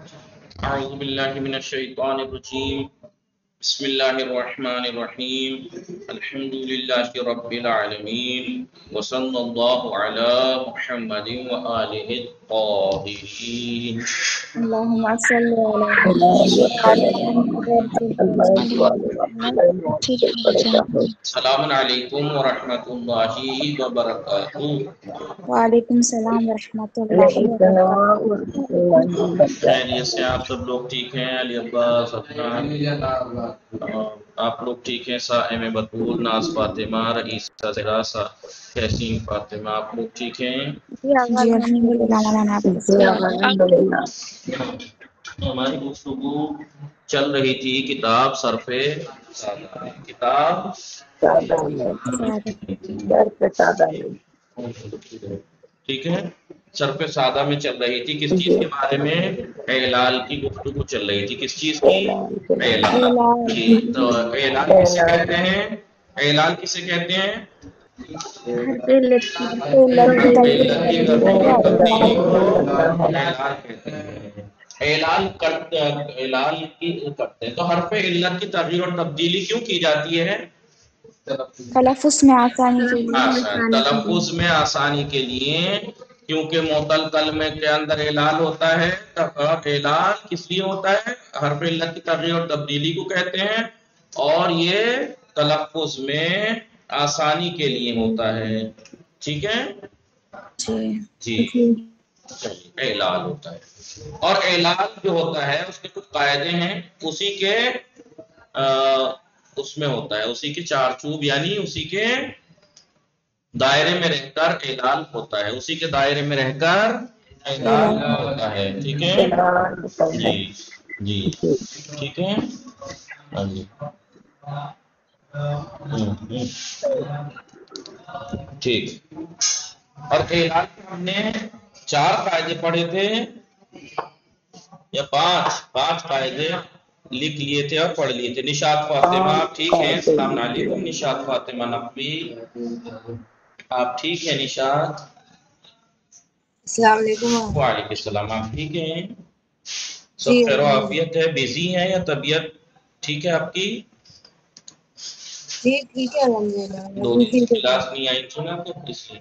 اعوذ باللہ من الشیطان الرجیم بسم اللہ الرحمن الرحیم الحمد للہ رب العالمین وصلی اللہ علی محمد وآلہ الطاہرین. اللهم صل على السلام علیکم ورحمۃ اللہ وبرکاتہ. وعلیکم السلام ورحمۃ اللہ وبرکاتہ. خیریت سے آپ سب لوگ ٹھیک ہیں؟ علی عباس، آپ لوگ ٹھیک ہیں؟ صائم بطول، ناز فاطمہ، رئیسہ زہرا، تحسین فاطمہ، آپ لوگ ٹھیک ہیں؟ جی الحمدللہ مولانا. ہماری گفتگو چل رہی تھی کتاب صرف سادہ میں. کتاب ٹھیک ہے، صرف سادہ میں چل رہی تھی. کس چیز کے بارے میں؟ اعلال کی گفتگو چل رہی تھی. کس چیز کی؟ اعلال کی. تو اعلال کسے کہتے ہیں؟ اعلال کسے کہتے ہیں؟ اعلان کرتے ہیں. تو حرف علت کی تغییر اور تبدیلی کیوں کی جاتی ہے؟ تلفظ میں آسانی کے لیے. تلفظ میں آسانی کے لیے، کیونکہ معطل کلمے کے اندر اعلان ہوتا ہے. اعلان کس لیے ہوتا ہے؟ حرف علت کی تغییر اور تبدیلی کو کہتے ہیں، اور یہ تلفظ میں آسانی کے لیے ہوتا ہے. ٹھیک ہے جی. اعلان ہوتا ہے، اور اعلان جو ہوتا ہے اس کے کچھ قاعدے ہیں. اسی کے اس میں ہوتا ہے، اسی کے چارچوب، یعنی اسی کے دائرے میں رہ کر اعلان ہوتا ہے. اسی کے دائرے میں رہ کر اعلان ہوتا ہے. ٹھیک ہے جی جی. ٹھیک ہے جی. ٹھیک. اور اعلان کے ہم نے 4 قاعدے پڑھے تھے یا 5 قاعدے لکھ لیے تھے اور پڑھ لیے تھے. نشاط فاطمہ آپ ٹھیک ہیں؟ السلام علیکم. نشاط فاطمہ نقوی آپ ٹھیک ہیں؟ نشاط السلام علیکم. وعلیکم السلام. آپ ٹھیک ہیں؟ سب خیر و عافیت ہے؟ بزی ہیں یا طبیعت ٹھیک ہے آپ کی؟ جی ٹھیک ہے الحمدللہ. 2 دن کی کلاس نہیں آئی تھی نا، تو اس لیے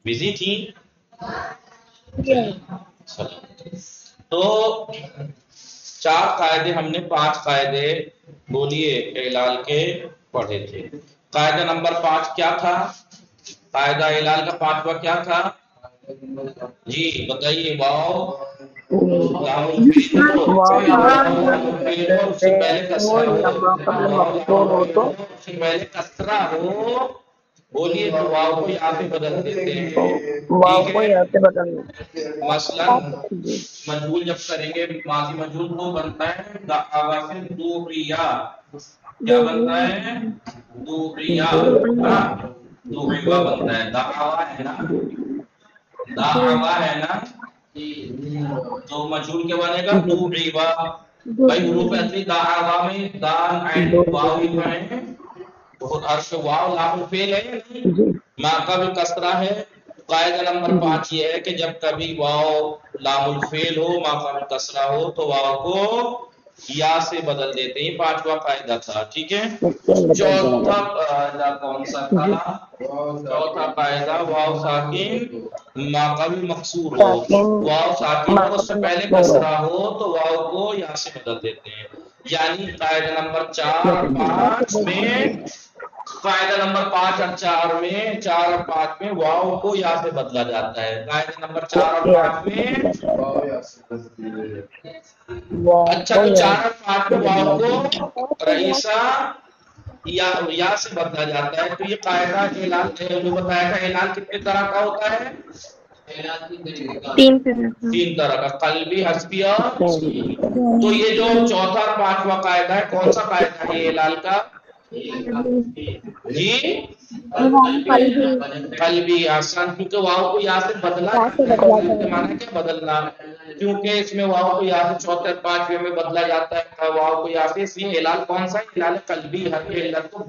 بزی تھی. تو 4 قاعدے ہم نے 5 قاعدے بولیے اعلال کے پڑھے تھے. قاعدہ نمبر 5 کیا تھا؟ قاعدہ اعلال کا 5واں کیا تھا؟ جی بتائیے. واو کسرہ ہو، بولیے تو واو کو یہاں پہ بدل دیتے ہیں. مثلا مجهول جب کریں گے، ماضی مجهول وہ بنتا ہے دعوا سے دوغیا. کیا بنتا ہے؟ دوغیا. دوغیا بنتا ہے. دعوا ہے نا، دعوا ہے نا، تو مجهول کیا بنے گا؟ دوغیا. بھائی حروف اصلی دعوا میں دال عین واو لکھا ہے، تو حرف واو لام الفعل ہے یا نہیں؟ ماں کا بھی کسرہ ہے. قاعدہ نمبر 5 یہ ہے کہ جب کبھی واو لام الفعل ہو، ماں کا بھی کسرہ ہو، تو واو کو یا سے بدل دیتے ہیں. 5واں قاعدہ تھا. ٹھیک ہے. چوتھا قاعدہ کون سا تھا؟ چوتھا قاعدہ واو ساکن ماں کا بھی مکسور ہو. واو ساکن اور اس سے پہلے کسرہ ہو تو واو کو یا سے بدل دیتے ہیں. یعنی قاعدہ نمبر 4 5 میں، قاعدہ نمبر 5 اور 4 میں، 4 اور 5 میں واو کو یا سے بدلا جاتا ہے. قاعدہ نمبر 4 اور 5 میں اچھا، تو 4 اور 5 میں واو کو رئیسہ یا سے بدلا جاتا ہے. تو یہ قاعدہ اعلان جو بتایا تھا، اعلان کتنے طرح کا ہوتا ہے؟ 3 طرح کا، قلبی، حسبی اور. تو یہ جو چوتھا اور 5واں قاعدہ ہے، کون سا قاعدہ ہے یہ اعلان کا؟ جی قلبی. آسان، کیونکہ واو کو یا سے بدلا جاتا ہے. مانا کیا بدلنا؟ کیونکہ اس میں واو کو یا سے چوتھے اور 5ویں میں بدلا جاتا ہے واو کو یا سے. اس لیے اعلان کون سا ہے؟ اعلان قلبی. ہر علت کو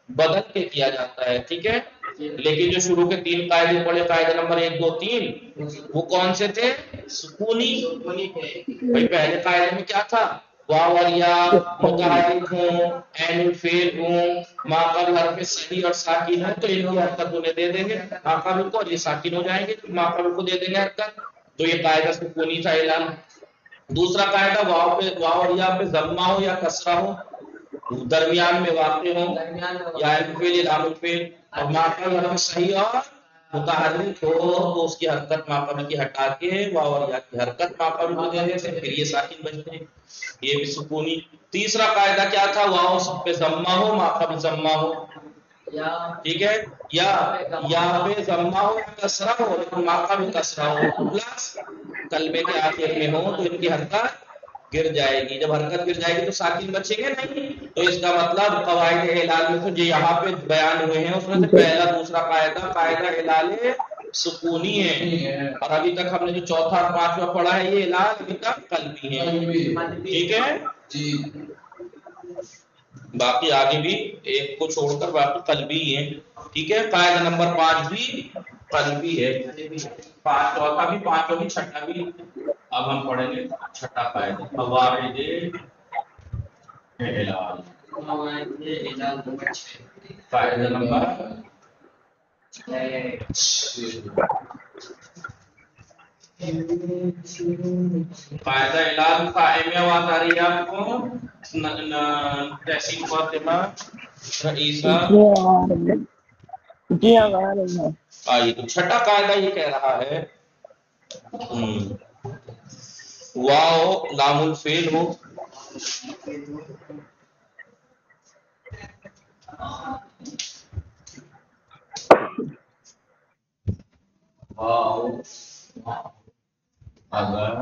بدل کے کیا جاتا ہے. ٹھیک ہے. लेकिन जो शुरू के 3 कायदे पढ़े, कायदा नंबर 1 2 3, वो कौन से थे? सुकूनी। भाई पहले कायदे में क्या था? वाव और या मुतहर्रिक हो, ऐनुल फेल हो, माक़ाबिल हरफ सही और साकिन है तो इनकी हरकत उन्हें दे देंगे माक़ाबिल को, और ये साकिन हो जाएंगे तो माक़ाबिल को दे देंगे हरकत। तो ये कायदा सुकूनी था ऐलान। दूसरा कायदा वाव और या पे ज़म्मा हो या कसरा हो, दरमियान में वाक़े हो, या फेल लामुल फेल, और माक़ाबिल हरफ सही और मुतहर्रिक हो तो उसकी हरकत माक़ाबिल की हटा के वाव और या की हरकत माक़ाबिल को दे देते, फिर ये साकिन बचते हैं, ये भी सुकूनी। तीसरा कायदा क्या था? वाव पे ज़म्मा हो, माक़ाबिल ज़म्मा हो, ठीक है, या पे ज़म्मा हो या कसरा हो, लेकिन माक़ाबिल कसरा हो, प्लस कलमे के आखिर में हो तो इनकी हरकत गिर जाएगी। जब हरकत गिर जाएगी तो साकिन बचेंगे नहीं। तो इसका मतलब कवायद इलाल में तो जो यहाँ पे बयान हुए हैं उसमें से पहला दूसरा कायदा इलाल सुकूनी है, और अभी तक हमने जो चौथा और पांचवा पढ़ा है ये इलाल अभी तक कल्बी है, ठीक है जी। बाकी आगे भी एक को छोड़कर बाकी कल्बी है, ठीक है। कायदा नंबर 5 भी कल्बी है, पांच चौथा भी, पांचवा भी, छठा भी। अब हम पढ़ेंगे छठा कायदा, कवायद इलाल। कायदा नंबर कायदा इलाल का आवाज आ रही है आपको? तहसीन फातिमा रईसा जी आ रही है। आइए, तो छठा कायदा ये कह रहा है वाव लामुल फेल हो, वाव अगर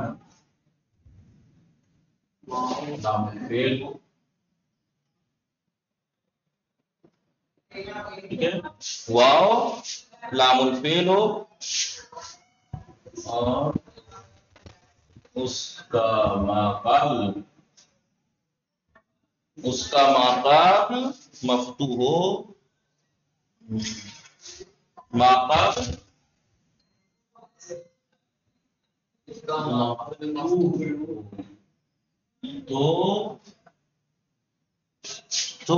लामुल फेल हो, ठीक है, वाव लामुल फेल हो और उसका माक़ाब मफ्तू हो, माक़ाब तो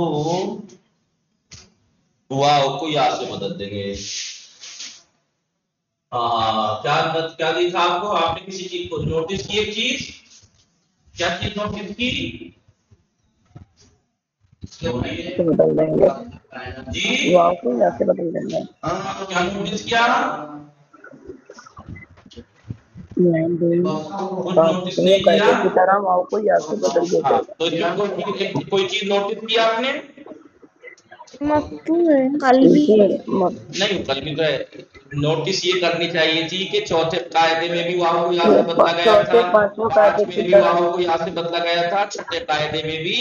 वाव को या से बदल देंगे। क्या देखा आपको? आपने किसी चीज को नोटिस की? एक चीज, क्या चीज नोटिस की? बदल देंगे जी, वाव को या से बदल देंगे। तो क्या नोटिस किया? कुछ नोटिस नहीं किया की तरह वाव को या से बदल देंगे। तो इसमें कोई चीज नोटिस की आपने? मफ्तू है, कल्बी नहीं, कल्बी तो है। नोटिस ये करनी चाहिए थी कि चौथे कायदे में भी वाव को या से बदला गया था, पांच में भी वाव को या से बदला गया था, छठे कायदे में भी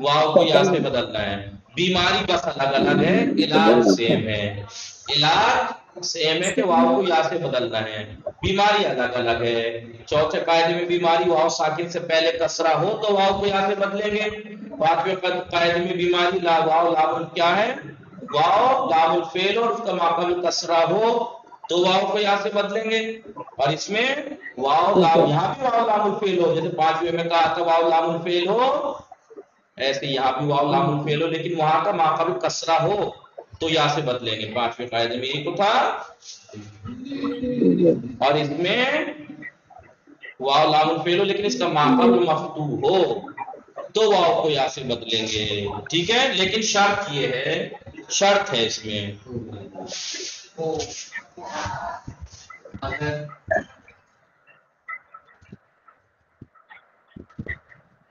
वाव को या से बदलना है। बीमारी बस अलग अलग है, इलाज सेम है। इलाज सेम है कि वाव को या से बदलना है, बीमारी अलग अलग है। चौथे कायदे में बीमारी वाव साकिन से पहले कसरा हो तो वाव को या से बदलेंगे। पांचवें कायदे में बीमारी वाव लामुल क्या है? वाव लामुल फेल और उसका माक़ाबिल कसरा हो तो वाव को या से बदलेंगे। और इसमें वाव लाम, यहाँ भी वाव लामुल फेल हो, जैसे पांचवें में कहा था वाव लामुल फेल हो, ऐसे यहाँ भी वाव लामुल फेल हो, लेकिन वहां का माक़ाबिल कसरा हो तो या से बदलेंगे। पांचवें कायदे में एक था, और इसमें वाव लामुल फेल हो लेकिन इसका माक़ाबिल मफ्तू हो तो वाव को या से बदलेंगे, ठीक है। लेकिन शर्त ये है, शर्त है इसमें,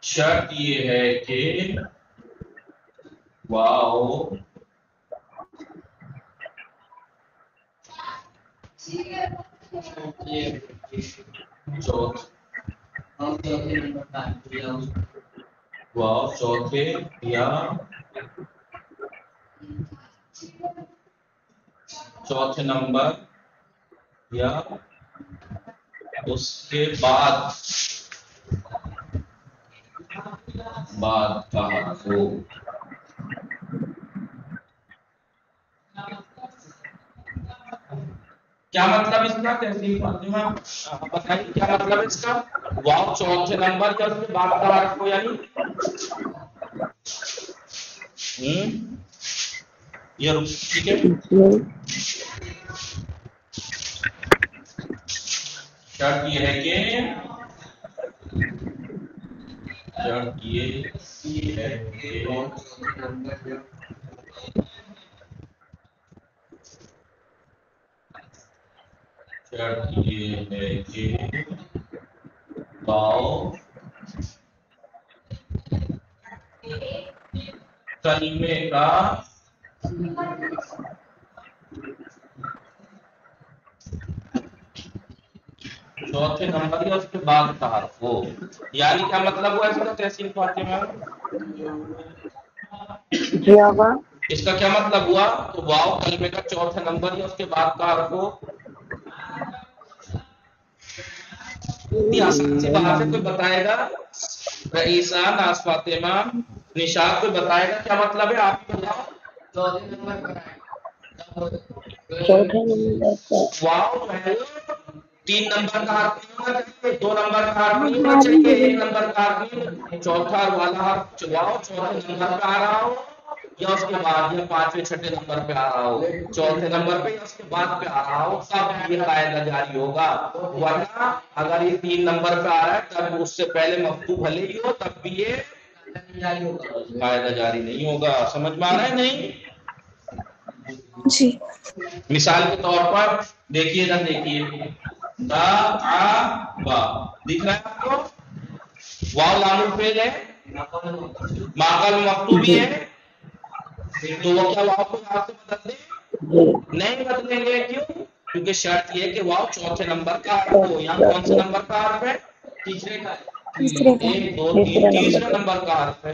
शर्त ये है कि वाव चौथे या चौथे नंबर या उसके बाद कहा हो, क्या मतलब इसका तहसील फातिमा बताइए क्या मतलब है इसका? वाव चौथे नंबर या उसके बाद का हर्फ हो यानी ये ठीक है। शर्त ये है कि शर्त ये है कि शर्त ये है कि वाव कलमे का चौथे नंबर या उसके बाद का हर्फ हो। यानी क्या मतलब हुआ इसका तहसील फातिमा? इसका क्या मतलब हुआ? तो वाव कलमे का चौथे नंबर या उसके बाद का हर्फ हो। आसान सी बात है, कोई बताएगा? रईसा, नाज फातिमा, निशात, कोई बताएगा क्या मतलब है? आप बताओ। चौथे नंबर पर वाव जो है 3 नंबर का हर्फ नहीं होना चाहिए, 2 नंबर का हर्फ नहीं होना चाहिए, 1 नंबर का हर्फ नहीं, चौथा वाला हर्फ वाव चौथे नंबर पे आ रहा हो या उसके बाद या 5वें 6ठे नंबर पे आ रहा हो, चौथे नंबर पे या उसके बाद पे आ रहा हो, तब ये कायदा जारी होगा। वरना अगर ये 3 नंबर पे आ रहा है तब उससे पहले मफ्तू भले ही हो तब भी ये कायदा जारी नहीं होगा। समझ में आ रहा है नहीं? जी। मिसाल के तौर पर देखिए ना, देखिए दा आ बा दिख रहा है आपको? वाव लामुल फेल है, माकल मफ्तू भी है, तो वो क्या वाव को यहाँ से बदल दे? नहीं बदलेंगे। क्यों? क्योंकि शर्त ये है कि वाव चौथे नंबर का हर्फ हो। यहाँ कौन सा नंबर का हर्फ है? तीसरे का। 1 2 3 तीसरे नंबर का हर्फ है।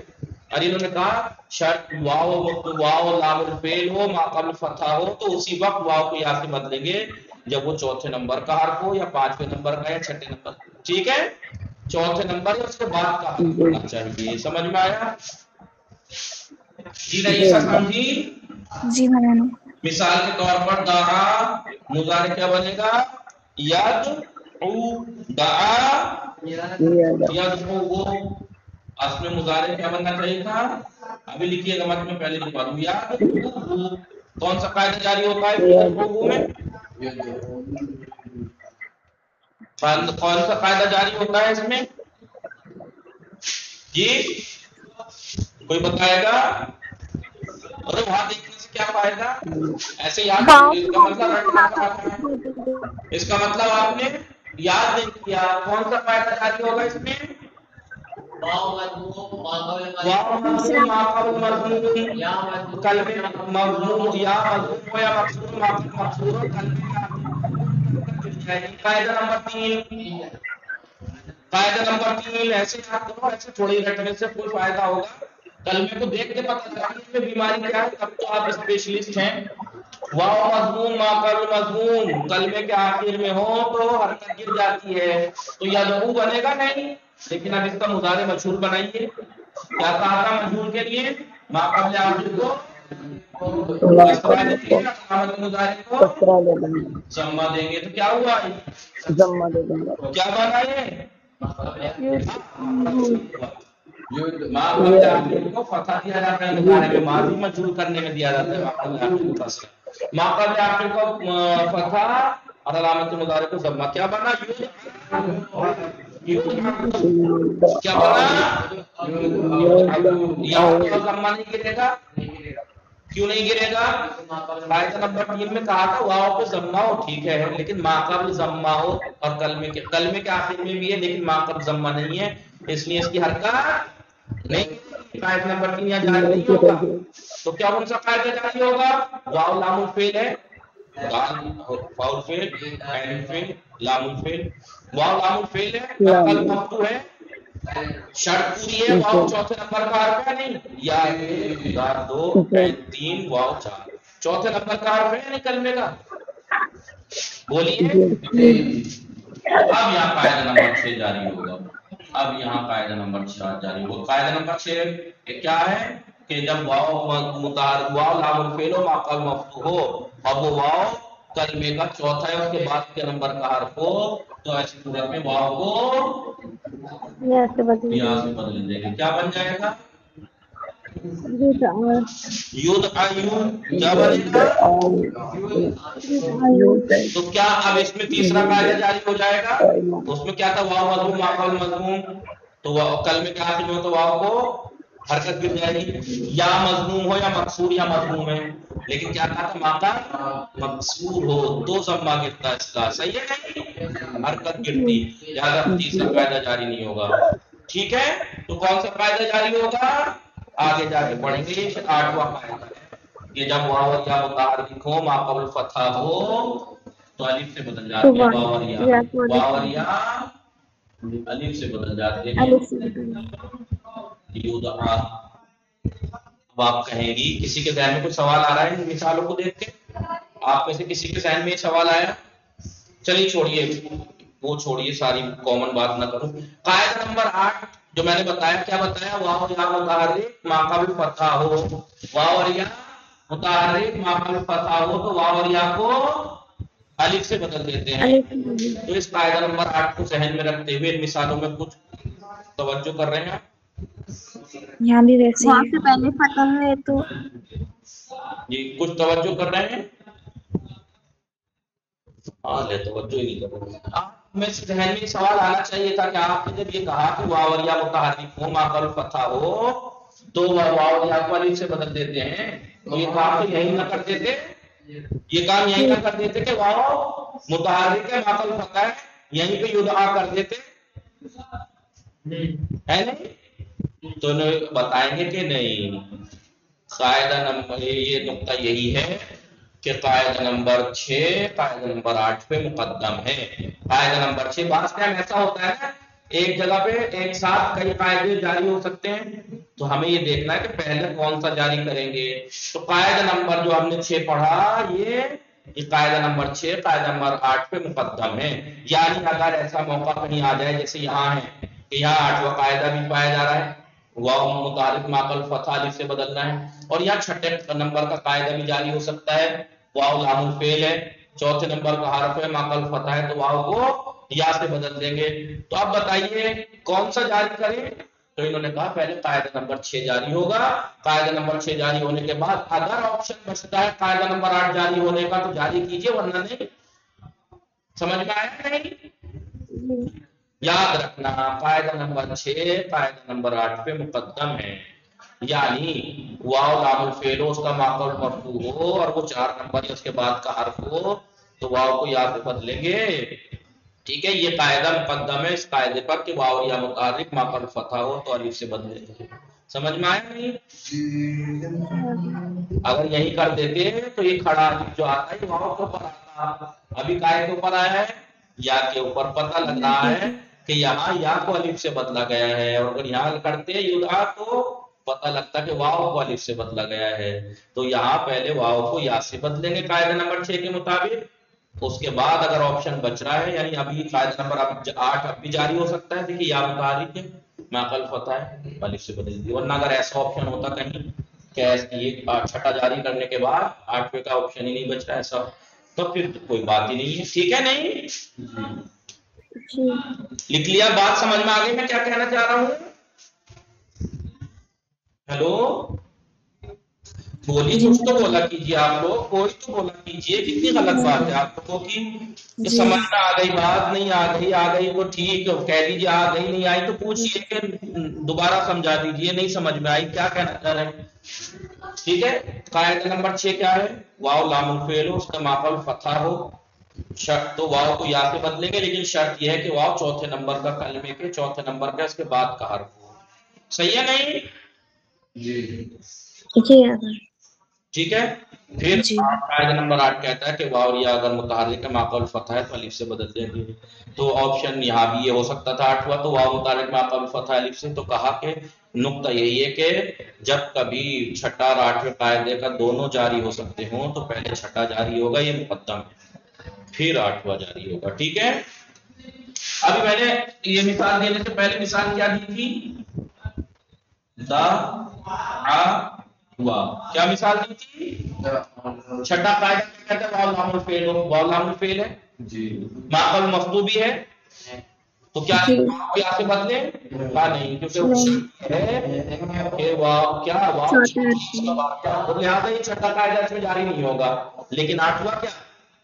और इन्होंने कहा शर्त वाव लामुल फेल हो, माकल फतहा हो, तो उसी वक्त वाव को यहाँ से बदलेंगे जब वो चौथे नंबर का हर्फ हो या 5वें नंबर का या 6ठे नंबर। ठीक है, चौथे नंबर या उसके बाद का हर्फ होना चाहिए। समझ में आया जी? नहीं समझी? जी मौलाना। मिसाल के तौर पर दआ मुजारे क्या बनेगा? यद दआ यदउ। असली मुजारे क्या बनना चाहिए था? अभी लिखिएगा मत, में पहले लिखवा दूं। यदउ कौन सा कायदा जारी होता है यदउ में? कौन सा कायदा जारी होता है इसमें जी? कोई बताएगा? अरे वहां देखने से क्या फायदा? ऐसे याद, इसका मतलब आपने याद नहीं किया। कौन सा फायदा जारी होगा इसमें? कायदा नंबर 3, कायदा नंबर 3 ऐसे याद करो, ऐसे थोड़ी रटने से कोई फायदा होगा? कलमे को देख के पता चला कि बीमारी क्या है, तब तो आप स्पेशलिस्ट हैं। वाव मजमूम माकल मजमूम कलमे के आखिर में हो तो हरकत गिर जाती है, तो यदउ बनेगा नहीं। लेकिन अब इसका मुजारे मशहूर बनाइए। क्या कहा था मशहूर के लिए? माकल आखिर को मुजारे को जम्मा देंगे तो क्या हुआ? जम्मा दे देंगे। क्या बना ये? माकल को फतह दिया जाता है, मुजारे में माजी मजहूर करने में दिया जाता है। माकल आखिर को फतह और अलामत मुजारे को जम्मा। क्या बना? क्या बना? यहाँ जम्मा नहीं गिरेगा। क्यों नहीं गिरेगा? कायदा नंबर 3 में कहा था वाव पे जम्मा हो, ठीक है, लेकिन माकबल जम्मा हो, और कलमे के आखिर में भी है लेकिन माकबल जम्मा नहीं है, इसलिए इसकी हरकत नहीं। कायदा नंबर 3 यहाँ जारी नहीं होगा। तो क्या कौन सा कायदा जारी होगा? वाव लामुल फेल है, वाव फेल ऐन फेल लामुल फेल। वाव लामुल फेल है, कल मफ्तू है, शर्त पूरी है, वाव चौथे नंबर का हर्फ है नहीं? या 2 3 वाव 4 चौथे नंबर का हर्फ है नहीं कलमे का? बोलिए। अब यहाँ कायदा नंबर 6 जारी होगा। अब यहाँ कायदा नंबर 6 जारी होगा। कायदा नंबर 6 क्या है कि जब वाव लामुल फेल हो माकल मफ्तू हो, अब वो वाव कलमे का चौथा या उसके बाद के नंबर का हर्फ हो तो ऐसी सूरत में वाव को या से बदल देंगे। क्या बन जाएगा? युदआयुन। क्या बनेगा? तो क्या अब इसमें तीसरा कायदा जारी हो जाएगा? उसमें क्या था? वाव मजमूम माकल मजमूम, तो कलमे के आखिर में तो वाव को हरकत गिर जाएगी, या मजमूम हो या मकसूर या मजमूम है, लेकिन क्या कहा था? माका मकसूर हो तो जम्मा गिरता इसका। सही है नहीं? हरकत गिरती, लिहाजा तीसरा कायदा जारी नहीं होगा। ठीक है, तो कौन सा कायदा जारी होगा? आगे जाके पढ़ेंगे। 8वां कायदा ये जब वाव या मुताहर्रिक हो माक़बल फतहा हो तो अलिफ से बदल जाते हैं। वावरिया अलिफ से बदल जाते हैं। युदआ। अब आप कहेंगी, किसी के ज़हन में कुछ सवाल आ रहा है इन मिसालों को देख के? आप में से किसी के ज़हन में ये सवाल आया? चलिए छोड़िए, वो छोड़िए, सारी कॉमन बात ना करो। कायदा नंबर 8 जो मैंने बताया, क्या बताया? वाव या मुताहर्रिक माक़बल फतहा हो, वावरिया मुताहर्रिक माक़बल फतहा हो तो वावरिया को अलिफ से बदल देते हैं। तो इस कायदा नंबर 8 को ज़हन में रखते हुए इन मिसालों में कुछ तवज्जो कर रहे हैं। यहाँ भी वैसे वहाँ से पहले फतह है तो जी, कुछ तवज्जो कर रहे हैं? हाँ, ले तवज्जो ही नहीं कर रहे। आप में से ज़हन में सवाल आना चाहिए था कि आपने जब ये कहा कि वावरिया मुताहर्रिक हो माक़बल फतहा हो तो वावरिया को अलिफ से बदल देते हैं, तो ये काम तो यही ना कर देते, ये काम यही ना कर देते कि वाव मुताहर्रिक है माक़बल फतहा है, यहीं पे युदआ कर देते, है नहीं? तो बताएंगे कि नहीं। कायदा नंबर ये नुक्ता यही है कि कायदा नंबर 6 कायदा नंबर 8 पे मुकद्दम है। कायदा नंबर 6 बात टाइम ऐसा होता है ना, एक जगह पे एक साथ कई कायदे जारी हो सकते हैं, तो हमें ये देखना है कि पहले कौन सा जारी करेंगे। तो कायदा नंबर जो हमने 6 पढ़ा, ये कायदा नंबर 6 कायदा नंबर 8 पे मुकद्दम है। यानी अगर ऐसा मौका कहीं आ जाए, जैसे यहाँ है कि यहाँ 8वां कायदा भी पाया जा रहा है, वाव मुताहर्रिक माक़बल फतहा अलिफ से बदलना है, और यहाँ 6 नंबर का कायदा भी जारी हो सकता है। वाव लामुल फेल है, चौथे नंबर का हर्फ है, माक़बल फतहा है, तो वाव को या से बदल देंगे। तो अब बताइए कौन सा जारी करें? तो इन्होंने कहा पहले कायदा नंबर 6 जारी होगा। कायदा नंबर 6 जारी होने के बाद अगर ऑप्शन बचता है कायदा नंबर 8 जारी होने का तो जारी कीजिए, वरना नहीं। समझ में आया नहीं? याद रखना, कायदा नंबर 6 कायदा नंबर 8 पे मुकद्दम है, यानी वाव लामुल फेल हो, उसका माक़बल मरफू हो और वो 4 नंबर या उसके बाद का हर्फ हो तो वाव को या से बदलेंगे। ठीक है, ये कायदा मुकद्दम है इस कायदे पर कि वाव या मुताहर्रिक माक़बल फतहा हो तो अलिफ से बदलेंगे। समझ में आया नहीं? अगर यही कर देते तो ये खड़ा अलिफ जो आता है वाव के ऊपर आता, अभी काय के ऊपर आया है? या के ऊपर। पता लग रहा है कि यहाँ या को अलिफ से बदला गया है, और अगर यहाँ करते युदआ तो पता लगता कि वाव को अलिफ से बदला गया है। तो यहाँ पहले वाव को या से बदलेंगे कायदा नंबर 6 के मुताबिक, उसके बाद अगर ऑप्शन बच रहा है, यानी अभी कायदा नंबर 8 अब भी जारी हो सकता है, देखिए या मुताहर्रिक है माक़बल फतहा है, अलिफ से बदल दी। वरना अगर ऐसा ऑप्शन होता कहीं कि ये 6 जारी करने के बाद 8वें का ऑप्शन ही नहीं बच रहा है, ऐसा तो फिर तो कोई बात ही नहीं है। ठीक है नहीं? लिख लिया? बात समझ में आ गई मैं क्या कहना चाह रहा हूँ? हेलो, बोलिए, कुछ तो बोला कीजिए आप लोग, कोई तो बोला कीजिए। कितनी गलत बात है आप लोगों की समझ में आ गई बात, नहीं आ गई तो ठीक है, कह दीजिए आ गई, नहीं आई तो पूछिए कि दोबारा समझा दीजिए, नहीं समझ में आई क्या कहना चाह रहे हैं। ठीक है, कायदा नंबर 6 क्या है? वाव लामुल फेल हो, उसका माक़बल फतहा हो, शर्त तो वाव को या से बदलेंगे, लेकिन शर्त यह है कि वाव चौथे नंबर का कलमे के चौथे नंबर का इसके बाद का हर्फ हो। सही है नहीं? ठीक है, फिर कायदा नंबर 8 कहता है कि वाव या अगर मुताहर्रिक है माक़बल फतहा है तो अलिफ से बदल देंगे। तो ऑप्शन यहाँ भी ये हो सकता था 8वां, तो वाव मुताहर्रिक माक़बल फतहा अलिफ से। तो कहा कि नुक्ता यही है कि जब कभी 6 और 8वें कायदे का दोनों जारी हो सकते हों तो पहले 6 जारी होगा, ये मुकद्दम है, फिर 8वां जारी होगा। ठीक है, अभी मैंने ये मिसाल देने से पहले मिसाल क्या दी थी? दा आ वाह, क्या मिसाल दी थी? छठा कायदा क्या कहता है? वाव लामुल फेल, वाव लामुल फेल है जी, माकल मफ्तू भी है, तो क्या जी वाव यहाँ से बदले? कहा नहीं, क्योंकि वो नहीं शर्त है कि वाव क्या वाव छोटे अक्षर तो लिहाजा ये छठा कायदा इसमें जारी नहीं होगा। लेकिन आठवां क्या?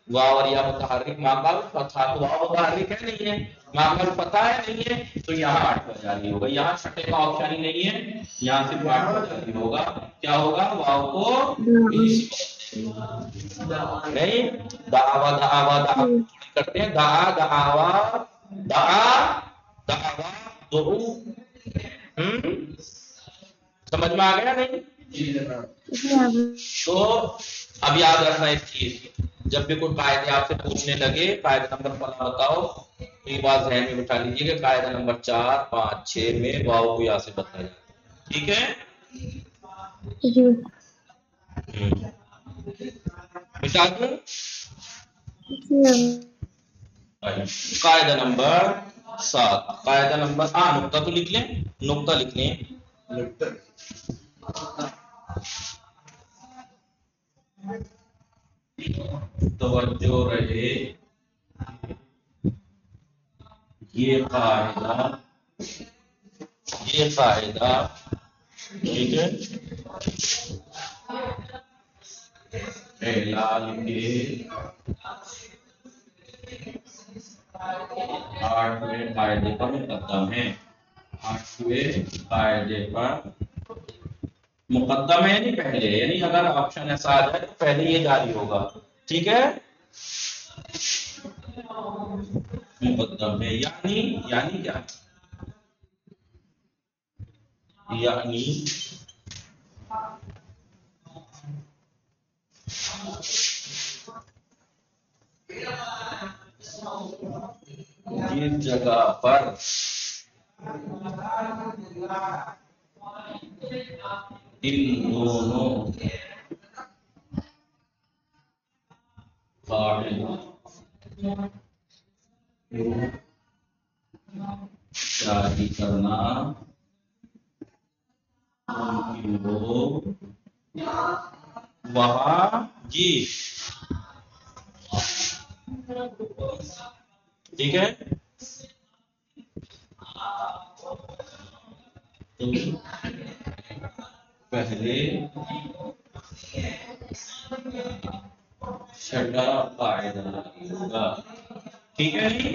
वाव और या मुतहर्रिक माकल फतहा, तो वाव मुतहर्रिक है नहीं है, माकल फतहा है नहीं है, तो यहाँ आठवां जारी होगा। यहाँ छठे का ऑप्शन ही नहीं है, यहाँ सिर्फ आठवां जारी होगा। क्या होगा? वाव को नहीं, दावा दावा दावा करते हैं, दा दावा दा दावा दो। समझ में आ गया नहीं? तो अब याद रखना इस चीज, जब भी कोई कायदे आपसे पूछने लगे कायदा नंबर फला बताओ, तो ये बात ध्यान में बिठा लीजिए कि कायदा नंबर 4, 5, 6 में वाव को यहाँ से बताया जाता है। ठीक है जी मिसाल दूं? जी कायदा नंबर 7, कायदा नंबर नुक्ता तो लिख लें, नुक्ता लिख लें। तवज्जो रहे, ये कायदा ठीक है, हिलाल के 8वें कायदे पर मुकद्दम है, 8वें कायदे पर मुकद्दम है, नहीं पहले, यानी अगर ऑप्शन ऐसा आ जाए तो पहले ये जारी होगा। ठीक है, मुकद्दम है यानी क्या? यानी जिस जगह पर इन दोनों जारी करना मुमकिन हो, वहां जी ठीक है, तो पहले छठा कायदा होगा। ठीक है जी,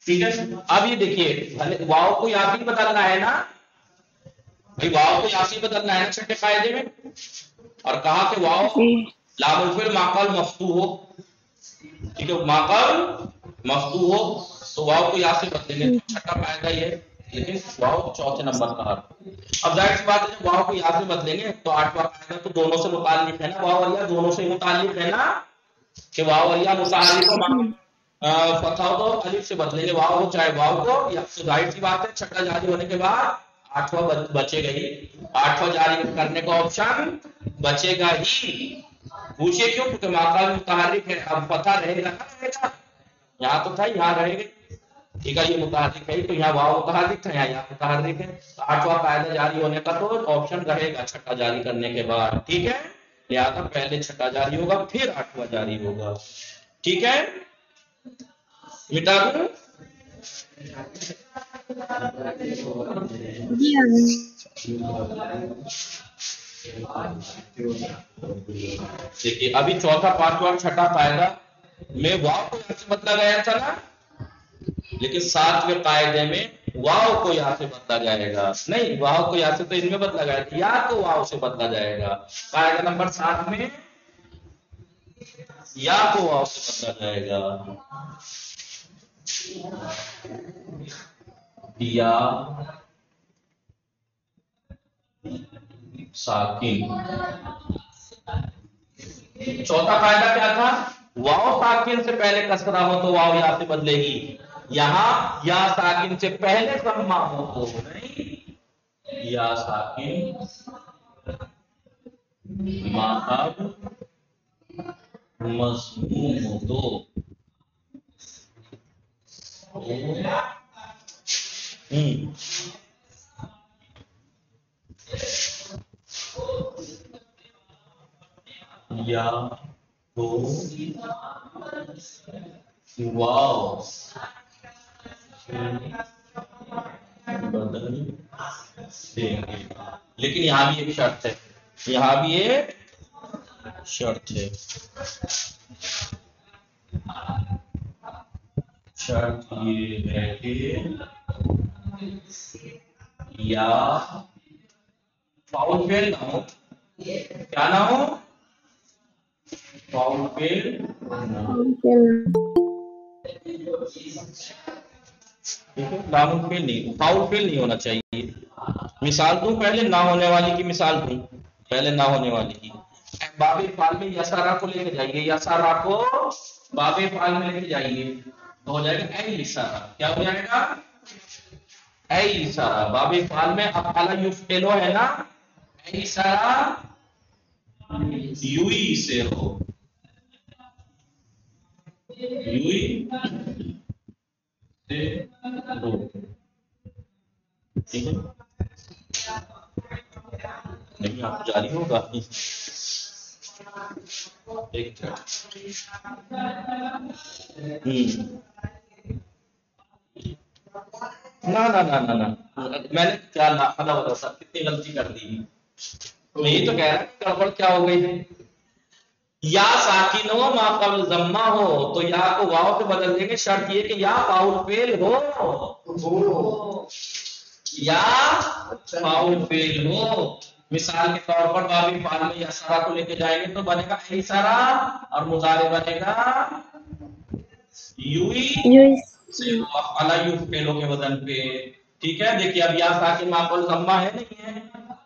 ठीक है। अब ये देखिए, वाव को यहाँ भी बदलना है ना भाई, वाव को यहाँ भी बदलना है ना छठे कायदे में, और कहा कि वाव जी लामुल फिल माकल मफ्तू हो, ठीक है, माकल मफ्तू हो, तो वाव को यहाँ से बदलेंगे, तो छठा कायदा ये, लेकिन वाव चौथे नंबर का हर्फ। अब जाहिर सी बात है, जब वाव को यहाँ से बदलेंगे तो आठवां कायदा तो दोनों से मुताल्लिक है ना, वाव और या दोनों से मुताल्लिक है ना, कि वाव और या मुताल्लिक फतहा तो अलिफ से बदलेंगे, वाव हो चाहे वाव को, या तो जाहिर सी बात है छठा जारी होने के बाद आठवां बचेगा ही, आठवां जारी करने का ऑप्शन बचेगा ही। पूछिए क्यों? क्योंकि माकाल मुतहर्रिक है, अब फतहा रहेगा ना, रहेगा, यहाँ तो था यहाँ रहेगा, ठीक है, ये मुतहर्रिक है तो यहाँ वाव मुतहर्रिक था, यहाँ मुतहर्रिक है, तो आठवां कायदा जारी होने का तो ऑप्शन रहेगा छठा जारी करने के बाद। ठीक है, लिहाजा पहले छठा जारी होगा फिर आठवां जारी होगा। ठीक है, मिटा दूं? देखिए, अभी चौथा, पांचवा, छठा कायदा में वाव को यहाँ से बदला गया था ना, लेकिन सातवें कायदे में वाव को यहाँ से बदला जाएगा, नहीं वाव को यहाँ से तो इनमें बदला गया था, या तो वाव से बदला जाएगा, कायदा नंबर 7 में या तो वाव से बदला जाएगा, या साकिन चौथा कायदा क्या था, वाव साकिन से पहले कसरा हो तो वाव या से बदलेगी, यहाँ या साकिन से पहले जम्मा हो तो नहीं, या साकिन माहब मज़मूम हो तो या तो वाव बदल देंगे, लेकिन यहाँ भी एक शर्त है, यहाँ भी एक शर्त है, शर्त ये है कि या फाउल फेल ना हो, क्या ना हो, फाउल फेल ना हो, फाउल फेल नहीं, फाउल फेल नहीं होना चाहिए। मिसाल दूं, पहले ना होने वाली की मिसाल दूं, पहले ना होने वाली की, बाबे फाल में यसारा को लेके जाइए, यसारा को बाबे फाल में लेके जाइए तो हो जाएगा ऐ इशारा, क्या हो जाएगा, ऐ इशारा, बाबे फाल में अब अला युफ्तेलो है ना, ऐ इशारा युई से हो, युई से हो, ठीक है, नहीं आप जारी होगा एक ना ना ना ना ना, मैंने क्या लापता होता था, कितनी गलती कर दी, तो यही तो कह रहा है गड़बड़ क्या हो गई है, या साकिन हो मा कबल जम्मा हो तो या को वाव से बदल देंगे, शर्त ये कि या फाउल फेल हो, या फाउल फेल हो। मिसाल के तौर पर बाबी फाल में यसारा को लेके जाएंगे तो बनेगा इसारा और मुजारे बनेगा युई से अला युफ्तेलो के वजन पे, ठीक है। देखिए अब या साकिन मा कबल जम्मा है नहीं है,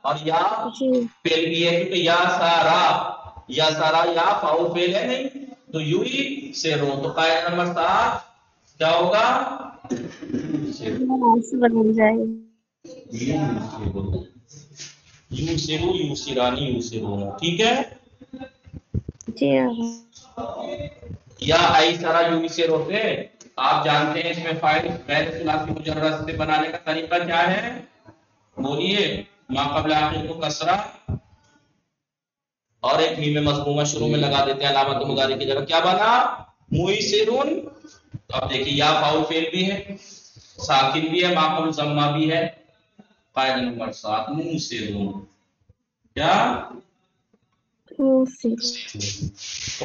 और या फेल भी है क्योंकि या सारा या फाउल फेल है नहीं, तो युई से रो, तो कायदा नंबर 7 क्या होगा, बदल जाएगा, यू से रो, यू से रानी, यू से रोना, ठीक है। या आई सारा यू से रोते, आप जानते हैं इसमें फाइल गैर सुलासी मुजर्रद से बनाने का तरीका क्या है, बोलिए। मा क़ब्ल आखिर को कसरा और एक मीम मज़मूमा शुरू में लगा देते हैं अलामत मुज़ारी की जगह, क्या बना, मुइसिरुन। तो अब देखिए या फाउल फेल भी है, साकिन भी है, मा क़ब्ल ज़म्मा भी है, कायदा नंबर 7 मुइसिरुन, क्या, तो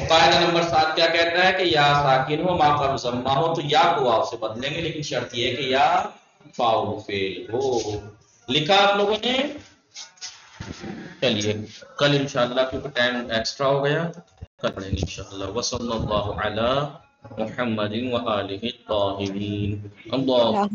कायदा नंबर 7 क्या कहता है कि या साकिन हो मा क़ब्ल ज़म्मा हो तो या को वाव से बदलेंगे, लेकिन शर्त यह है कि या फाउल फेल हो। लिखा आप लोगों ने, चलिए कल इंशाअल्लाह, क्योंकि टाइम एक्स्ट्रा हो गया, कल पढ़ेंगे इंशाअल्लाह। वसल्लल्लाहु अला मुहम्मदिन व आलिहि ताहिरीन। अल्लाह